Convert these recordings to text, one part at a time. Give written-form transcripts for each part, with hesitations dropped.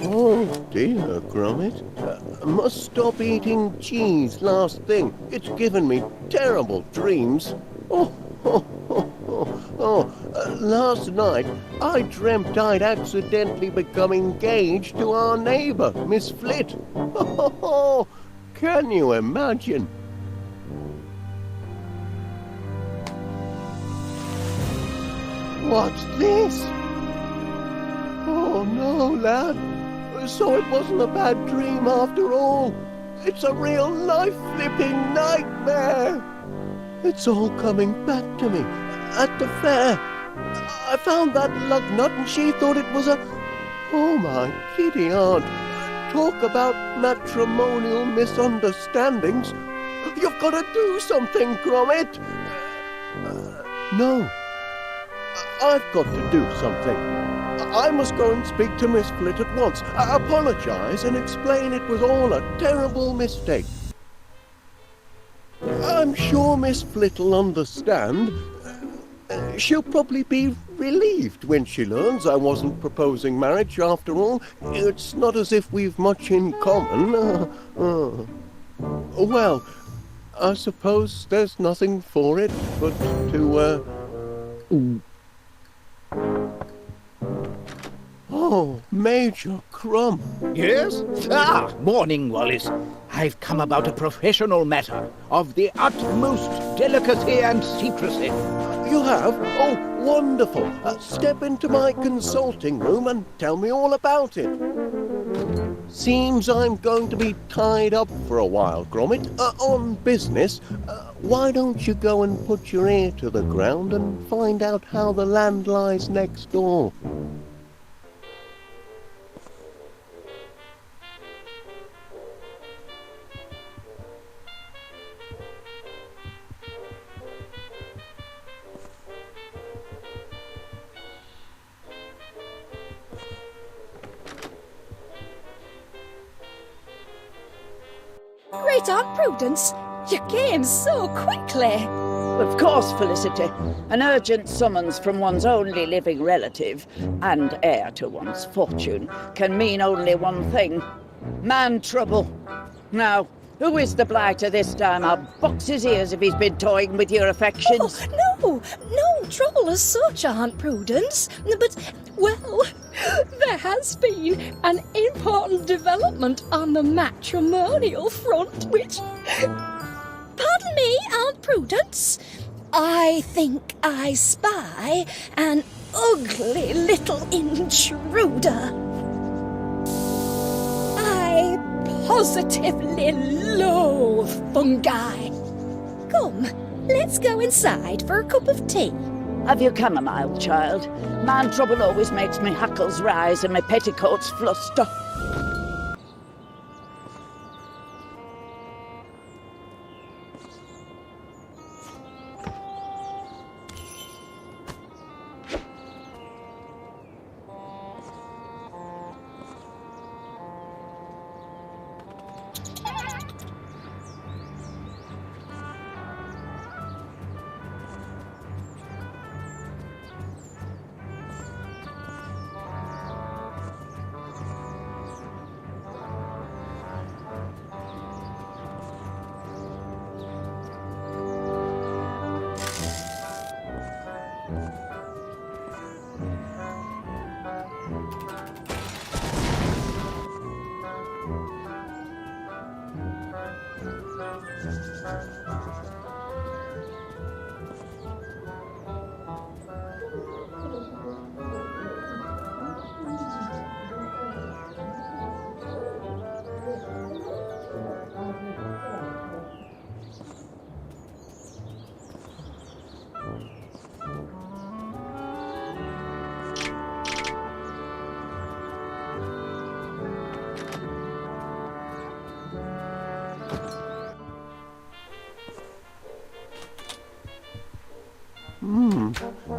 Oh dear, Gromit. Must stop eating cheese last thing. It's given me terrible dreams. Last night I dreamt I'd accidentally become engaged to our neighbour, Miss Flit. Can you imagine? What's this? Oh no, lad. So it wasn't a bad dream after all. It's a real life-flipping nightmare. It's all coming back to me at the fair. I found that lug nut and she thought it was a... Oh, my giddy aunt. Talk about matrimonial misunderstandings. You've got to do something, Gromit. No. I've got to do something. I must go and speak to Miss Flit at once. Apologise and explain it was all a terrible mistake. I'm sure Miss Flit will understand. She'll probably be relieved when she learns I wasn't proposing marriage after all. It's not as if we've much in common. Well, I suppose there's nothing for it but to, Oh, Major Crumb. Yes? Morning, Wallace. I've come about a professional matter of the utmost delicacy and secrecy. You have? Oh, wonderful. Step into my consulting room and tell me all about it. Seems I'm going to be tied up for a while, Gromit, on business. Why don't you go and put your ear to the ground and find out how the land lies next door? Great Aunt Prudence, you came so quickly. Of course, Felicity. An urgent summons from one's only living relative and heir to one's fortune can mean only one thing. Man trouble. Now, who is the blighter this time? I'll box his ears if he's been toying with your affections. Oh, no trouble as such, Aunt Prudence. But, well, there has been an important development on the matrimonial front, which... Pardon me, Aunt Prudence. I think I spy an ugly little intruder. I positively loathe fungi. Come, let's go inside for a cup of tea. Have you chamomile, child? Man trouble always makes me hackles rise and my petticoats fluster.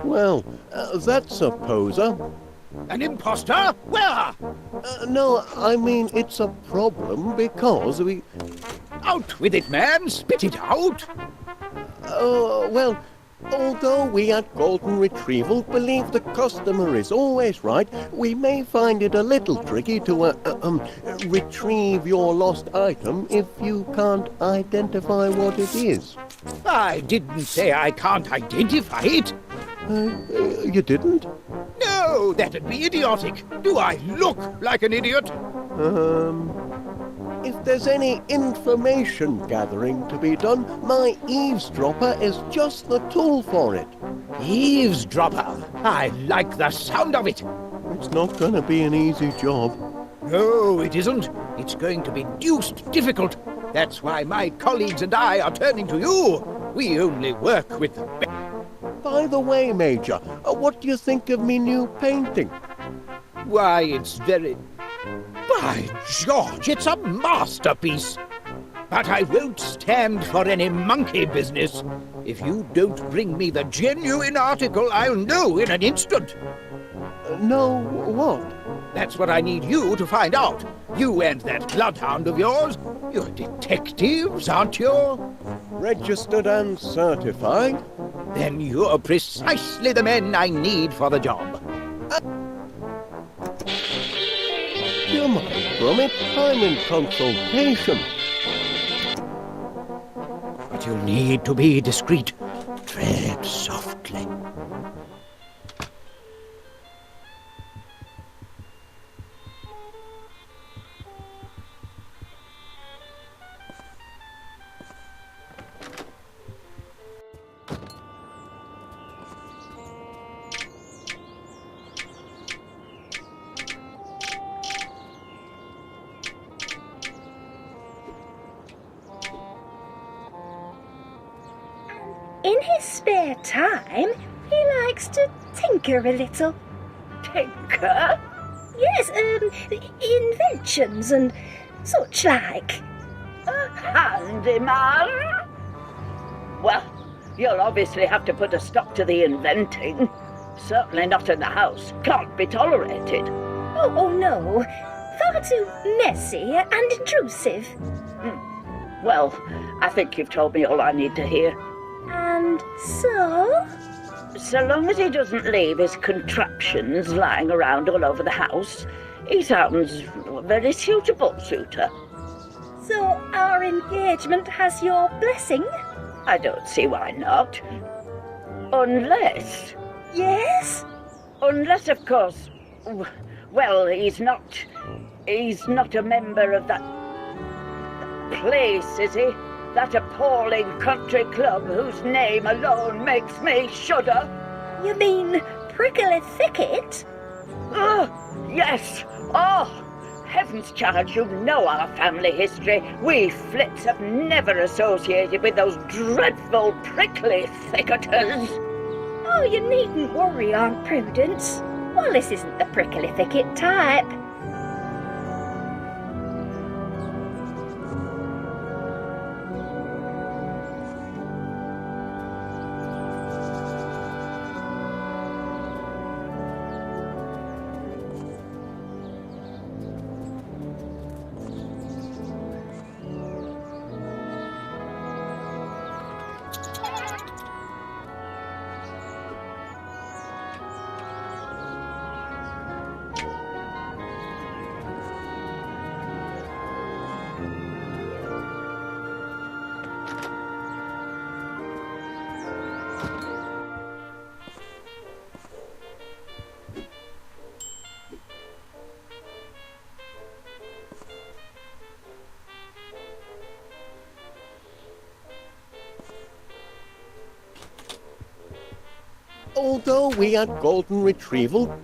Well, that's a poser. An impostor? Where? No, I mean it's a problem because we... Out with it, man! Spit it out! Well, although we at Golden Retrieval believe the customer is always right, we may find it a little tricky to, retrieve your lost item if you can't identify what it is. I didn't say I can't identify it. You didn't? No, that'd be idiotic. Do I look like an idiot? If there's any information gathering to be done, my eavesdropper is just the tool for it. Eavesdropper. I like the sound of it. It's not going to be an easy job. No, it isn't. It's going to be deuced difficult. That's why my colleagues and I are turning to you. We only work with the best. By the way, Major, what do you think of me new painting? Why, it's very... By George, it's a masterpiece! But I won't stand for any monkey business. If you don't bring me the genuine article, I'll know in an instant. Know what? That's what I need you to find out. You and that bloodhound of yours. You're detectives, aren't you? Registered and certified. Then you're precisely the men I need for the job. Come on, Gromit, I'm in consultation. But you'll need to be discreet. Tread softly. In his spare time, he likes to tinker a little. Tinker? Yes, inventions and such like. A handyman? Well, you'll obviously have to put a stop to the inventing. Certainly not in the house. Can't be tolerated. Oh, no. Far too messy and intrusive. Well, I think you've told me all I need to hear. And so? So long as he doesn't leave his contraptions lying around all over the house, he sounds a very suitable suitor. So our engagement has your blessing? I don't see why not. Unless... Yes? Unless, of course... Well, he's not a member of that place, is he? That appalling country club whose name alone makes me shudder. You mean Prickly Thicket? Oh, yes. Oh, heavens, child, you know our family history. We Flits have never associated with those dreadful prickly thicketers. Oh, you needn't worry, Aunt Prudence. Wallace isn't the Prickly Thicket type. although we had golden retrieval,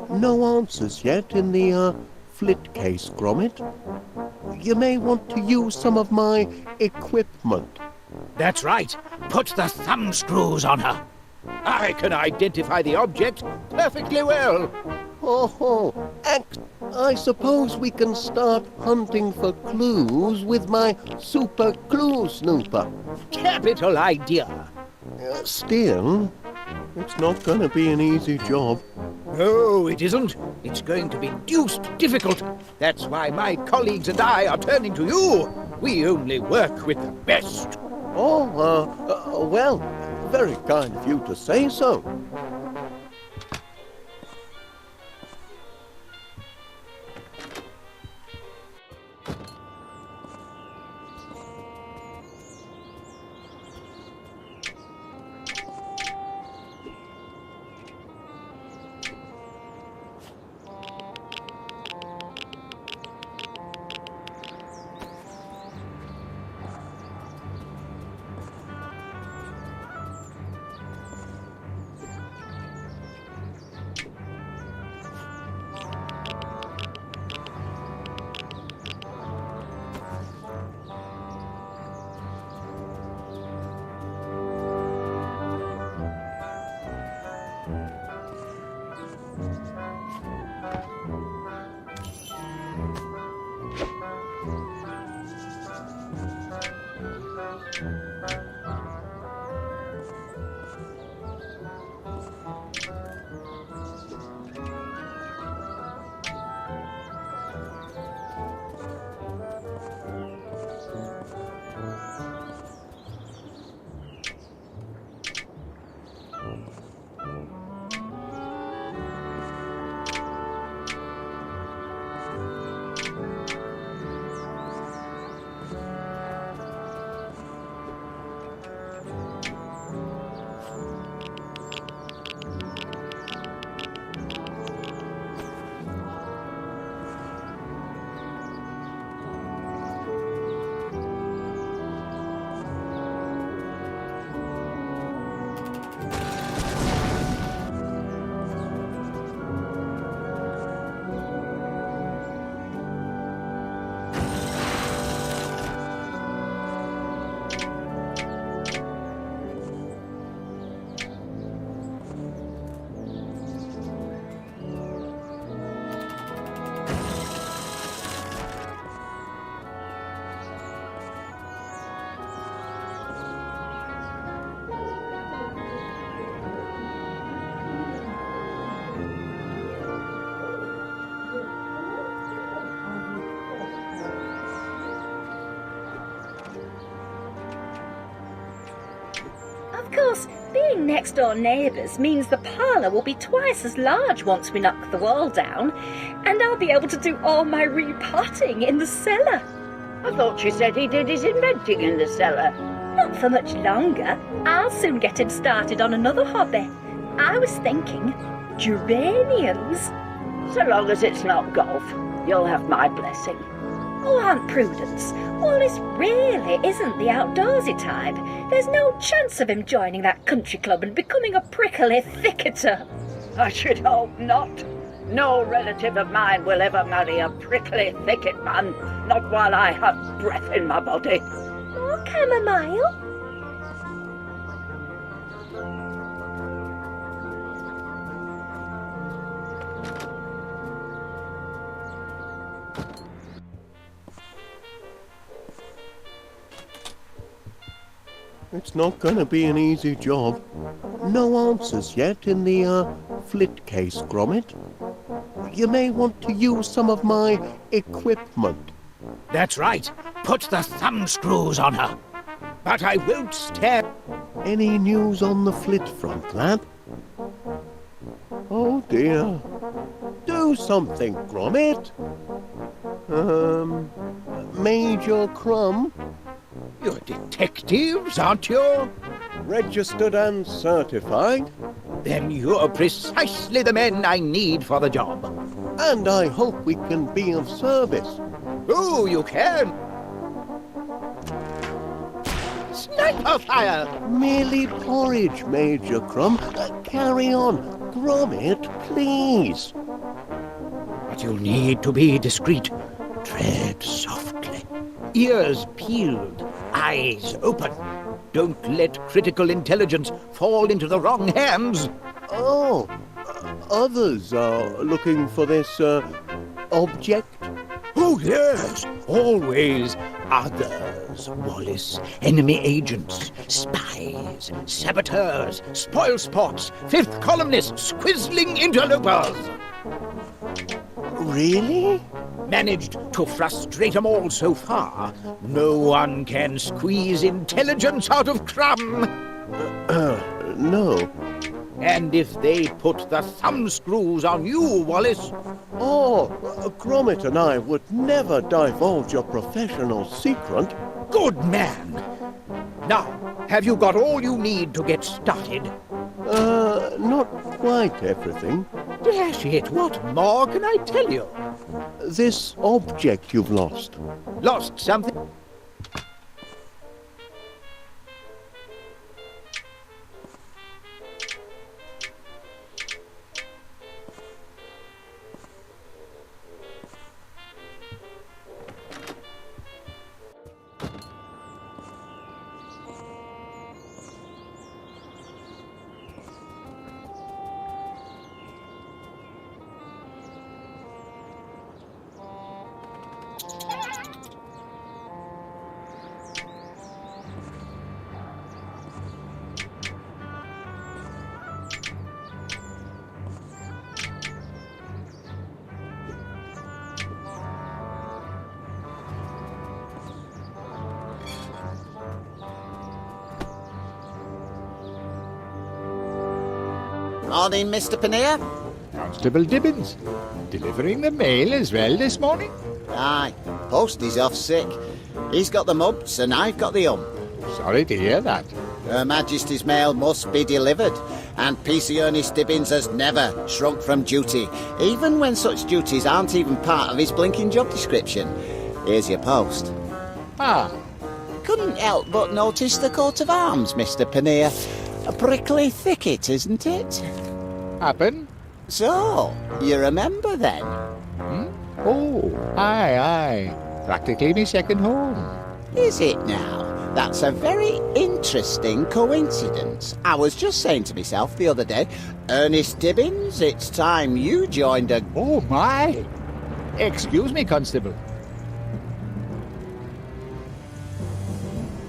no answers yet in the flit case, Gromit. You may want to use some of my equipment. That's right. Put the thumb screws on her. I can identify the object perfectly well. Oh, I suppose we can start hunting for clues with my super clue snooper. Capital idea. Still, it's not going to be an easy job. No, it isn't. It's going to be deuced difficult. That's why my colleagues and I are turning to you. We only work with the best. Oh, well, very kind of you to say so. Of course, being next door neighbours means the parlour will be twice as large once we knock the wall down, and I'll be able to do all my repotting in the cellar. I thought you said he did his inventing in the cellar. Not for much longer. I'll soon get him started on another hobby. I was thinking geraniums. So long as it's not golf, you'll have my blessing. Oh, Aunt Prudence, Wallace really isn't the outdoorsy type. There's no chance of him joining that country club and becoming a prickly thicketer. I should hope not. No relative of mine will ever marry a prickly thicket man, not while I have breath in my body. Or chamomile. It's not going to be an easy job. No answers yet in the flit case, Gromit. You may want to use some of my equipment. That's right. Put the thumb screws on her. But I won't stand. Any news on the flit front, lad? Oh dear. Do something, Gromit. Major Crumb? You're detectives, aren't you? Registered and certified. Then you're precisely the men I need for the job. And I hope we can be of service. Oh, you can. Sniper fire! Merely porridge, Major Crumb. Carry on. Gromit, please. But you'll need to be discreet. Tread softly. Ears peeled, eyes open. Don't let critical intelligence fall into the wrong hands. Oh, others are looking for this, object? Oh, yes, always others, Wallace. Enemy agents, spies, saboteurs, spoilsports, fifth columnists, quizzling interlopers. Really? Managed to frustrate 'em all so far. No one can squeeze intelligence out of Crumb. No. And if they put the thumbscrews on you, Wallace, Oh, Gromit and I would never divulge your professional secret. good man. Now, have you got all you need to get started? Not quite everything. Dash it, what more can I tell you? This object you've lost. Lost something? Morning, Mr. Pannier. Constable Dibbins, delivering the mail as well this morning? Aye, Posty's off sick. He's got the mumps and I've got the hump. Sorry to hear that. Her Majesty's mail must be delivered, and PC Ernest Dibbins has never shrunk from duty, even when such duties aren't even part of his blinking job description. Here's your post. Ah, Couldn't help but notice the coat of arms, Mr. Pannier. A prickly thicket, isn't it? happen? So, you remember then? Oh, aye. Practically me second home. Is it now? That's a very interesting coincidence. I was just saying to myself the other day, Ernest Dibbins, it's time you joined a... Oh, my. Excuse me, Constable.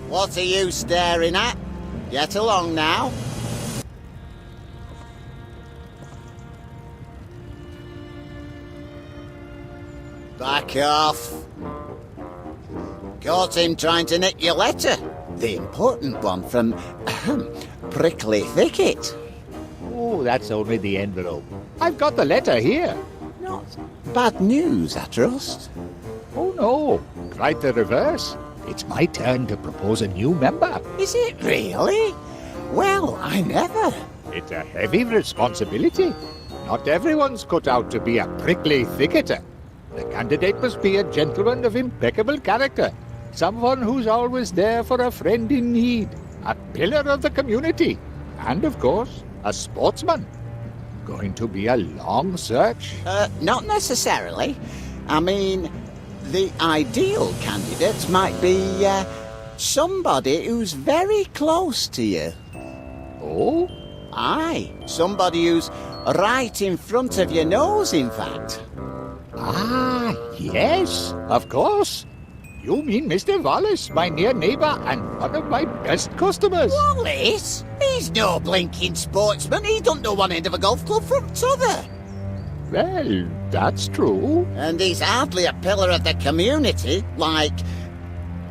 What are you staring at? Get along now. Back off. Caught him trying to nick your letter. The important one from Prickly Thicket. Oh, that's only the envelope. I've got the letter here. Not bad news, I trust. Oh, no. Quite the reverse. It's my turn to propose a new member. Is it really? Well, I never. It's a heavy responsibility. Not everyone's cut out to be a prickly thicketer. The candidate must be a gentleman of impeccable character, someone who's always there for a friend in need, a pillar of the community, and, of course, a sportsman. Going to be a long search? Not necessarily. I mean, the ideal candidate might be somebody who's very close to you. Oh? Aye, somebody who's right in front of your nose, in fact. Ah, yes, of course. You mean Mr. Wallace, my near neighbour and one of my best customers. Wallace? He's no blinking sportsman. He don't know one end of a golf club from t'other. Well, that's true. And he's hardly a pillar of the community, like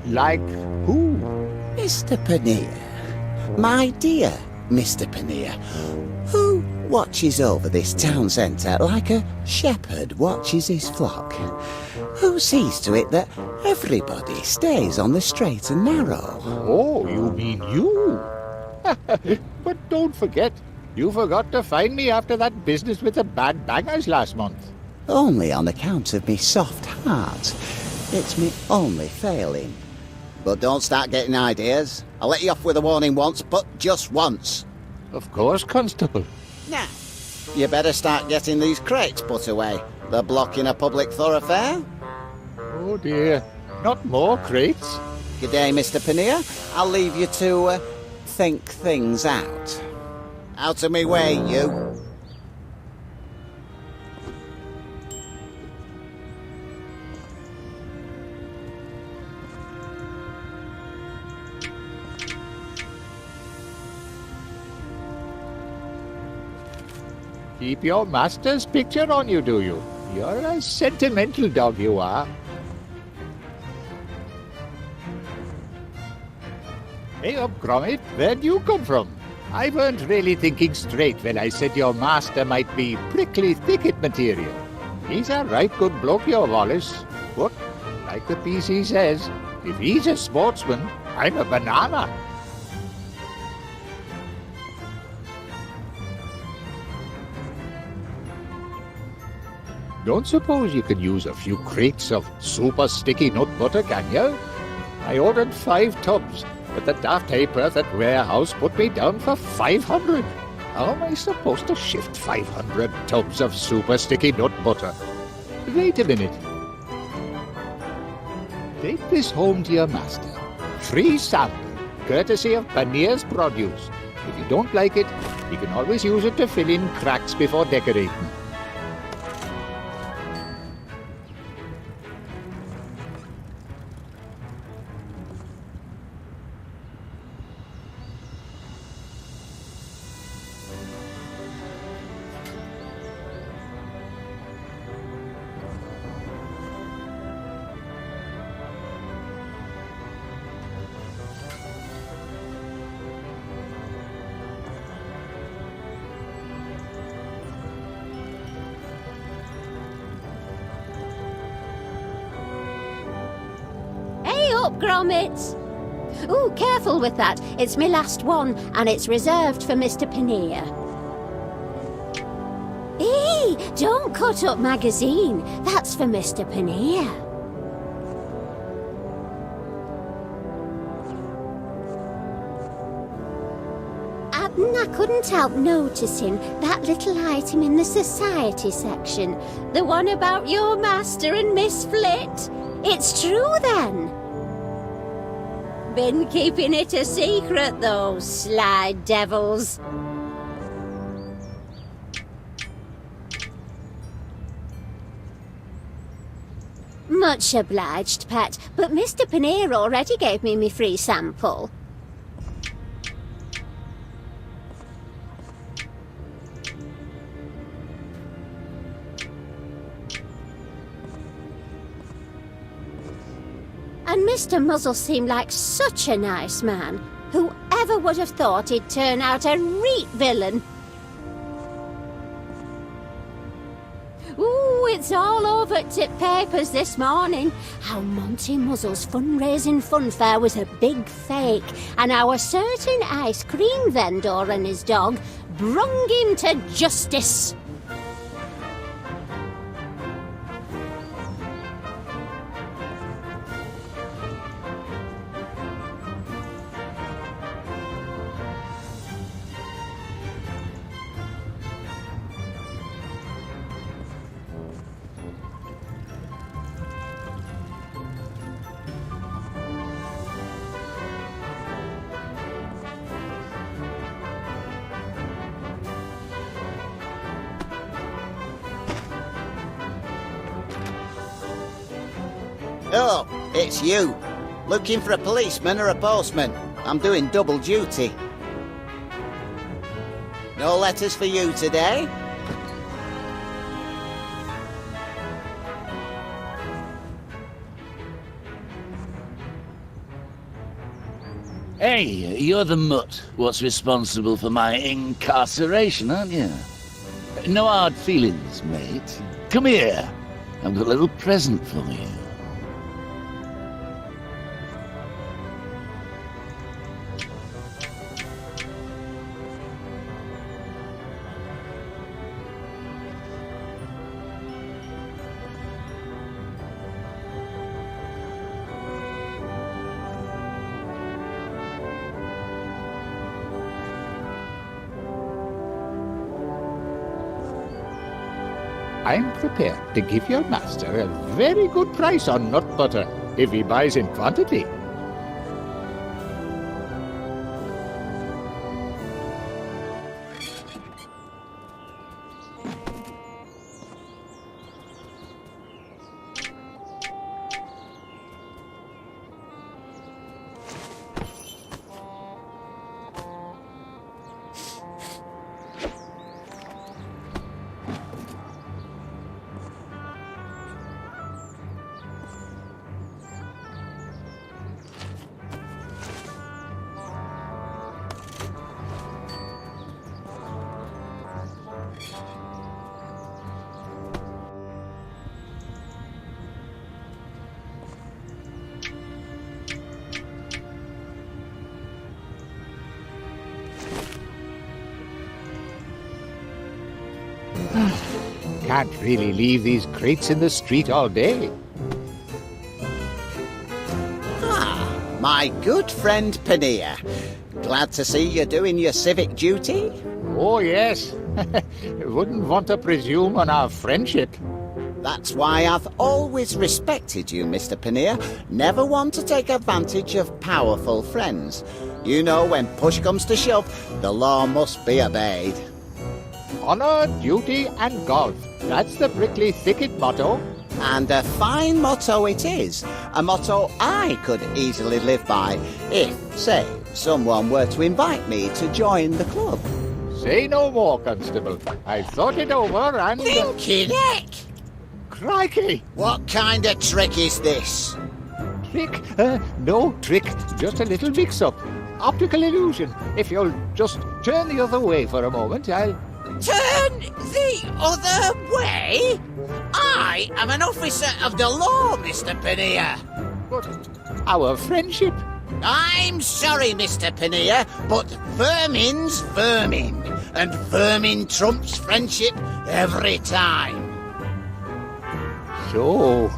Like who? Mr. Pannier. My dear Mr. Pannier, who watches over this town centre like a shepherd watches his flock. Who sees to it that everybody stays on the straight and narrow. Oh, you mean you? But don't forget, you forgot to find me after that business with the bad bangers last month. Only on account of me soft heart. It's me only failing. But don't start getting ideas. I'll let you off with a warning once, but just once. Of course, Constable. Now, you better start getting these crates put away. They're blocking a public thoroughfare. Oh dear, not more crates. Good day, Mr. Pannier. I'll leave you to think things out. Out of me way, you. Keep your master's picture on you, do you? You're a sentimental dog, you are. Hey up, Gromit, where'd you come from? I weren't really thinking straight when I said your master might be prickly thicket material. He's a right good bloke, your Wallace. But, like the PC says, if he's a sportsman, I'm a banana. Don't suppose you can use a few crates of super sticky nut butter, can you? I ordered 5 tubs, but the daft ha'porth at warehouse put me down for 500. How am I supposed to shift 500 tubs of super sticky nut butter? Wait a minute. Take this home to your master. Free sample, courtesy of Pannier's Produce. If you don't like it, you can always use it to fill in cracks before decorating. Up, Gromit! Ooh, careful with that. It's my last one, and it's reserved for Mr. Pannier. Hey, don't cut up magazine. That's for Mr. Pannier. I couldn't help noticing that little item in the society section. The one about your master and Miss Flit. It's true, then. Been keeping it a secret, though, sly devils. Much obliged, Pet, but Mr. Pannier already gave me my free sample. And Mr. Muzzle seemed like such a nice man. Whoever would have thought he'd turn out a reet villain? Ooh, it's all over tip papers this morning. How Monty Muzzle's fundraising funfair was a big fake, and how a certain ice cream vendor and his dog brung him to justice. Oh, it's you. Looking for a policeman or a postman? I'm doing double duty. No letters for you today? Hey, you're the mutt what's responsible for my incarceration, aren't you? No hard feelings, mate. Come here. I've got a little present for you. I'm prepared to give your master a very good price on nut butter if he buys in quantity. Can't really leave these crates in the street all day. Ah, my good friend Panea. Glad to see you're doing your civic duty. Oh, yes. Wouldn't want to presume on our friendship. That's why I've always respected you, Mr. Panea. Never one to take advantage of powerful friends. You know, when push comes to shove, the law must be obeyed. Honour, duty, and golf. That's the Prickly Thicket motto. And a fine motto it is. A motto I could easily live by if, say, someone were to invite me to join the club. Say no more, Constable. I've thought it over and... Blinky neck! Crikey! What kind of trick is this? Trick? No trick. Just a little mix-up. Optical illusion. If you'll just turn the other way for a moment, I'll... Turn the other way? I am an officer of the law, Mr. Panea. But our friendship... I'm sorry, Mr. Panea, but vermin's vermin, and vermin trumps friendship every time. So,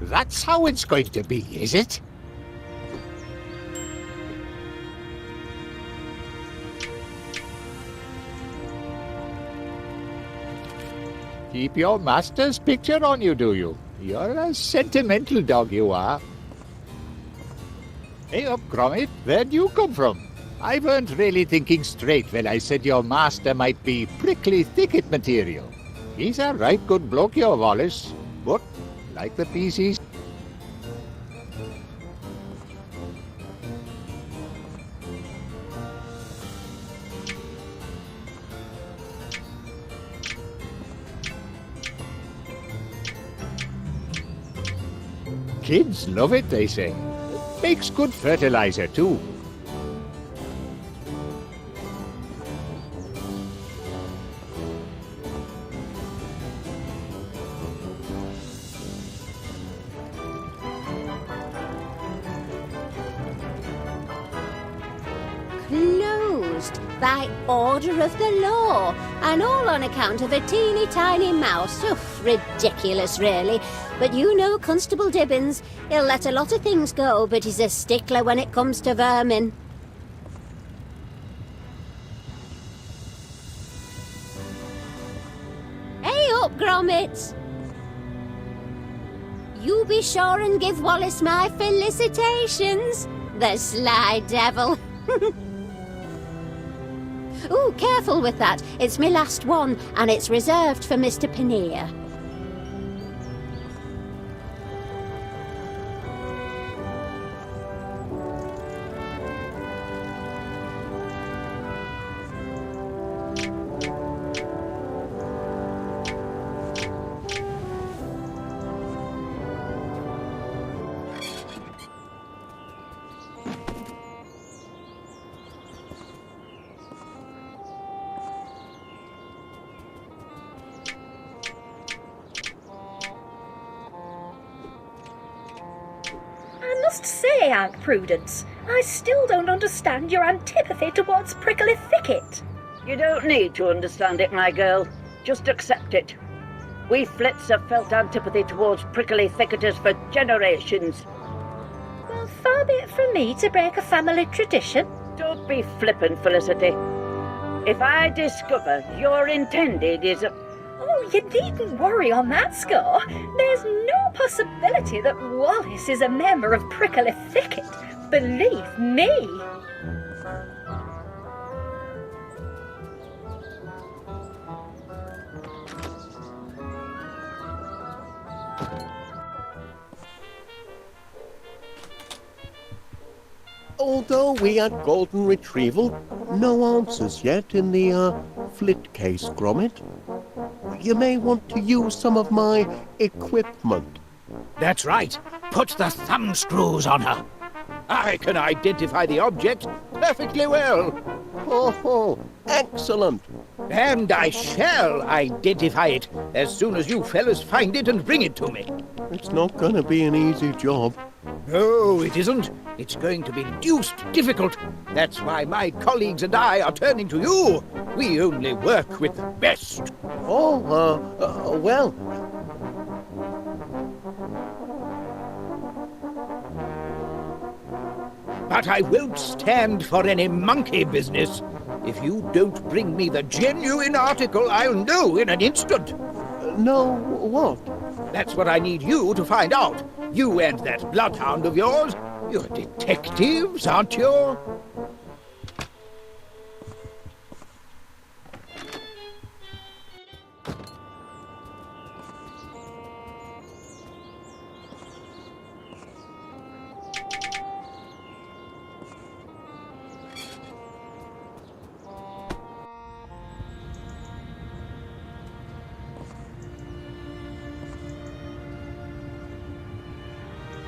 that's how it's going to be, is it? Keep your master's picture on you, do you? You're a sentimental dog, you are. Hey up, Gromit, where'd you come from? I weren't really thinking straight when I said your master might be prickly thicket material. He's a right good bloke, your Wallace, but like the PCs... Kids love it, they say. Makes good fertilizer, too. Closed by order of the law, and all on account of a teeny tiny mouse. Oof, ridiculous, really. But you know Constable Dibbins. He'll let a lot of things go, but he's a stickler when it comes to vermin. Hey up, Gromit! You be sure and give Wallace my felicitations, the sly devil. Ooh, careful with that. It's my last one, and it's reserved for Mr. Panea. I must say, Aunt Prudence, I still don't understand your antipathy towards Prickly Thicket. You don't need to understand it, my girl. Just accept it. We Flits have felt antipathy towards prickly thicketers for generations. Well, far be it from me to break a family tradition. Don't be flippant, Felicity. If I discover your intended is a... Oh, Oh, you needn't worry on that score. There's no possibility that Wallace is a member of Prickly Thicket. Believe me. Although we had golden retrieval, no answers yet in the, flit case, Gromit. You may want to use some of my equipment. That's right. Put the thumb screws on her. I can identify the object perfectly well. Oh, excellent. And I shall identify it as soon as you fellas find it and bring it to me. It's not gonna be an easy job. No, it isn't. It's going to be deuced difficult. That's why my colleagues and I are turning to you. We only work with the best. Oh, well. But I won't stand for any monkey business. If you don't bring me the genuine article, I'll know in an instant. No, what? That's what I need you to find out. You and that bloodhound of yours. You're detectives, aren't you?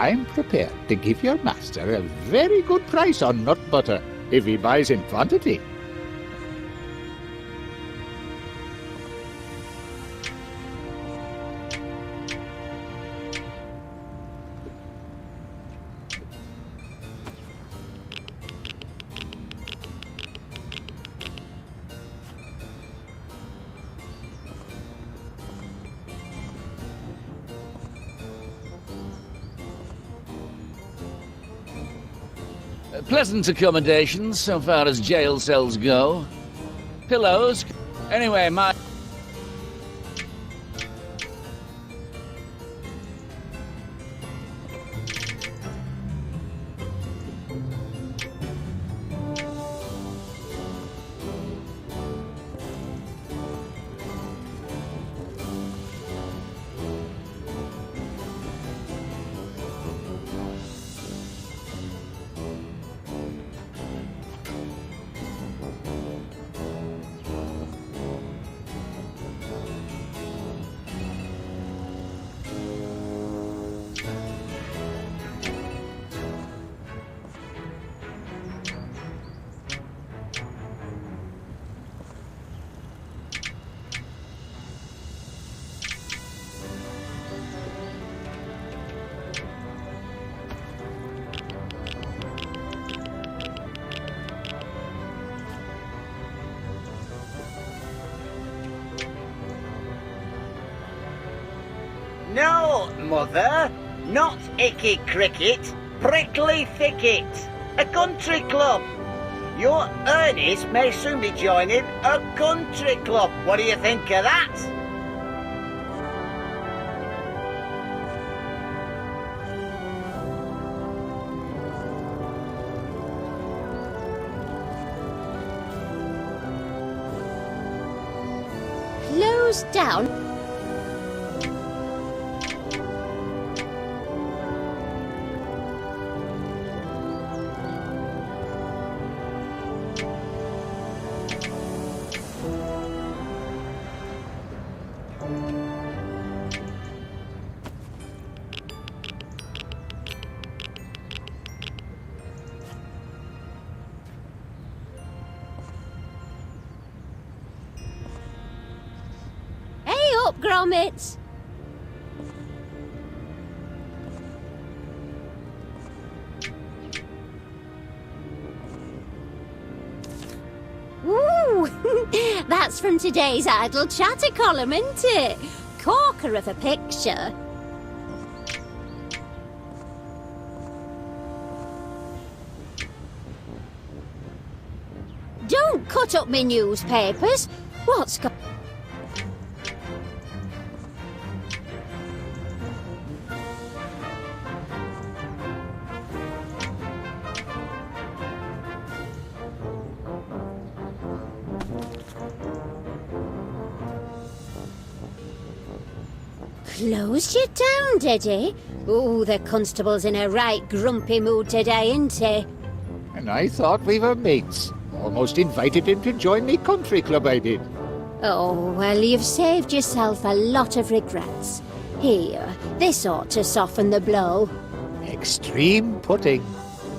I'm prepared to give your master a very good price on nut butter if he buys in quantity. Pleasant accommodations so far as jail cells go. Pillows. Anyway, my... No, Mother, not Icky Cricket, Prickly Thicket, a country club. Your Ernest may soon be joining a country club. What do you think of that? Closed down. Gromit. Ooh, that's from today's Idle Chatter column, isn't it? Corker of a picture. Don't cut up me newspapers. What's Closed you down, did he? Oh, the constable's in a right grumpy mood today, ain't he? And I thought we were mates. Almost invited him to join me country club, I did. Oh, well, you've saved yourself a lot of regrets. Here, this ought to soften the blow. Extreme putting.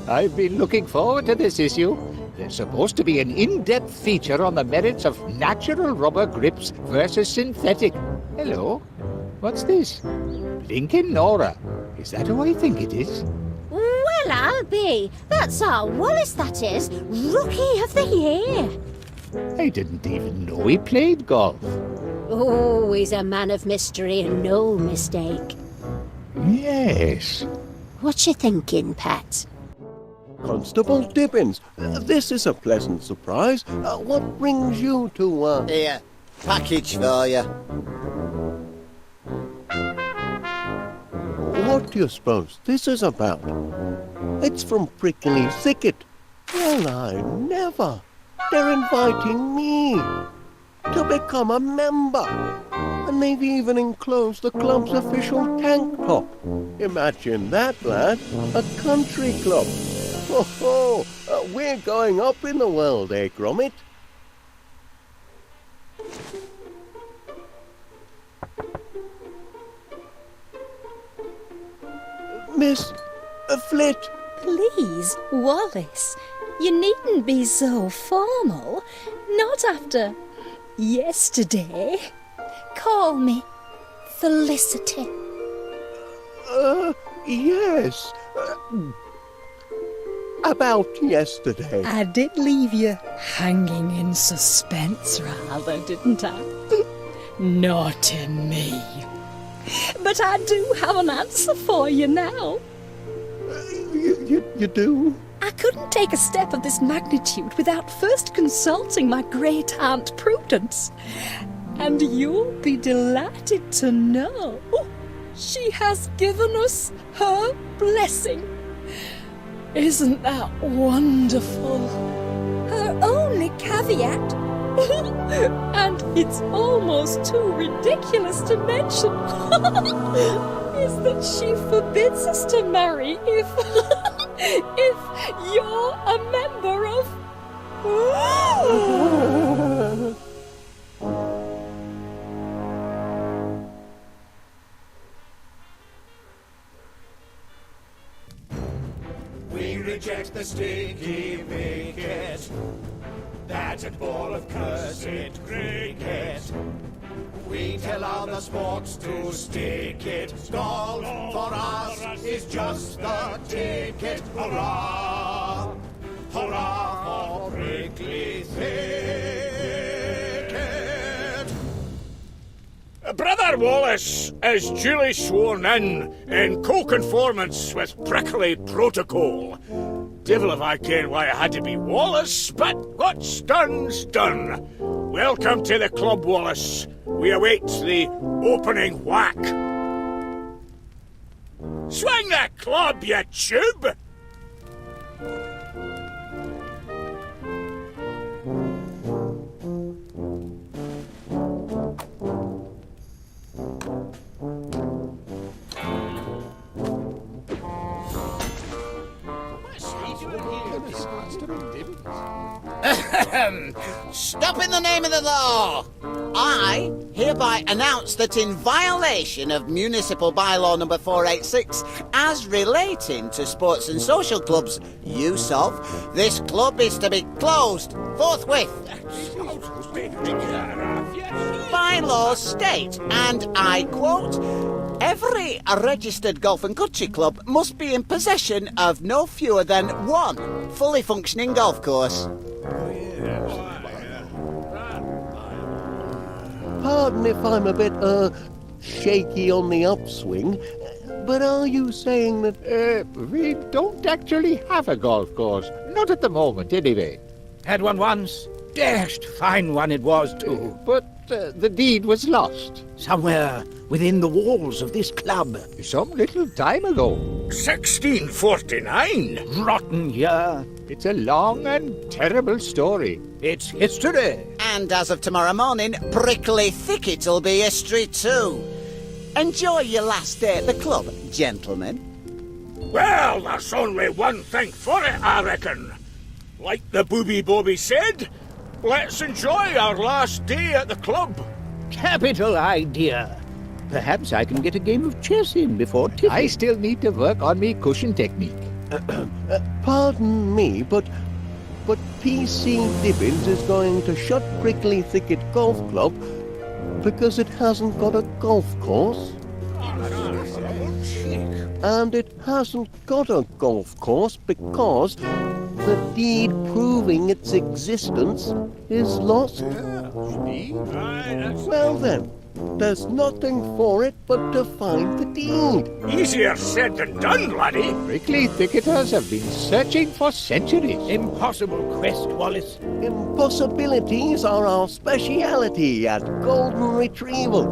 I've been looking forward to this issue. There's supposed to be an in-depth feature on the merits of natural rubber grips versus synthetic. Hello? What's this? Blinking Nora. Is that who I think it is? Well, I'll be. That's our Wallace, that is. Rookie of the Year. I didn't even know he played golf. Oh, he's a man of mystery and no mistake. Yes. What you thinking, Pat? Constable Dibbins, this is a pleasant surprise. What brings you to, Here, package for you. What do you suppose this is about? It's from Prickly Thicket. Well, I never. They're inviting me to become a member. And they've even enclosed the club's official tank top. Imagine that, lad. A country club. Ho ho! We're going up in the world, eh, Gromit? Miss Flit. Please, Wallace, you needn't be so formal. Not after yesterday. Call me Felicity. Yes. About yesterday. I did leave you hanging in suspense rather, didn't I? Naughty me. But I do have an answer for you now. You do? I couldn't take a step of this magnitude without first consulting my great-aunt Prudence. And you'll be delighted to know she has given us her blessing. Isn't that wonderful? Her only caveat, and it's almost too ridiculous to mention, is that she forbids us to marry if you're a member of... We reject the sticky wicket, that a ball of cursed cricket. We tell other sports to stick it. Golf for us is just the ticket. Hurrah! Hurrah for Prickly Thicket! Brother Wallace is duly sworn in co-conformance with prickly protocol. Devil if I ken why it had to be Wallace, but what's done's done. Welcome to the club, Wallace. We await the opening whack. Swing that club, you tube! Stop in the name of the law! I hereby announce that in violation of Municipal Bylaw number 486, as relating to sports and social clubs use of, this club is to be closed forthwith. Bylaws state, and I quote, every registered golf and country club must be in possession of no fewer than one fully functioning golf course. Pardon if I'm a bit, shaky on the upswing, but are you saying that... We don't actually have a golf course. Not at the moment, anyway. Had one once. Dashed fine one it was, too. But the deed was lost. Somewhere within the walls of this club. Some little time ago. 1649? Rotten year. It's a long and terrible story. It's history. And as of tomorrow morning, Prickly Thicket'll be history too. Enjoy your last day at the club, gentlemen. Well, there's only one thing for it, I reckon. Like the Booby Bobby said, let's enjoy our last day at the club. Capital idea. Perhaps I can get a game of chess in before tiffin. I still need to work on me cushion technique. Pardon me, but PC Dibbins is going to shut Prickly Thicket Golf Club because it hasn't got a golf course. And it hasn't got a golf course because the deed proving its existence is lost. Well then, there's nothing for it but to find the deed. Easier said than done, laddie. Prickly thicketers have been searching for centuries. Impossible quest, Wallace. Impossibilities are our speciality at Golden Retrieval.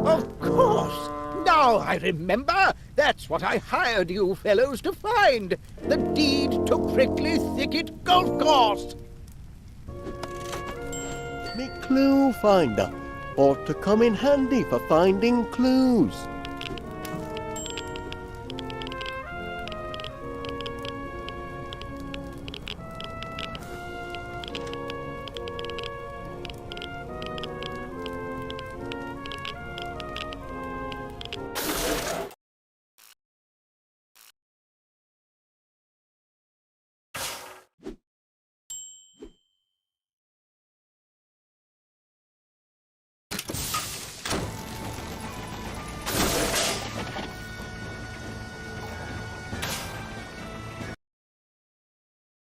Of course. Now I remember. That's what I hired you fellows to find. The deed to Prickly Thicket Golf Course. Me clue finder ought to come in handy for finding clues.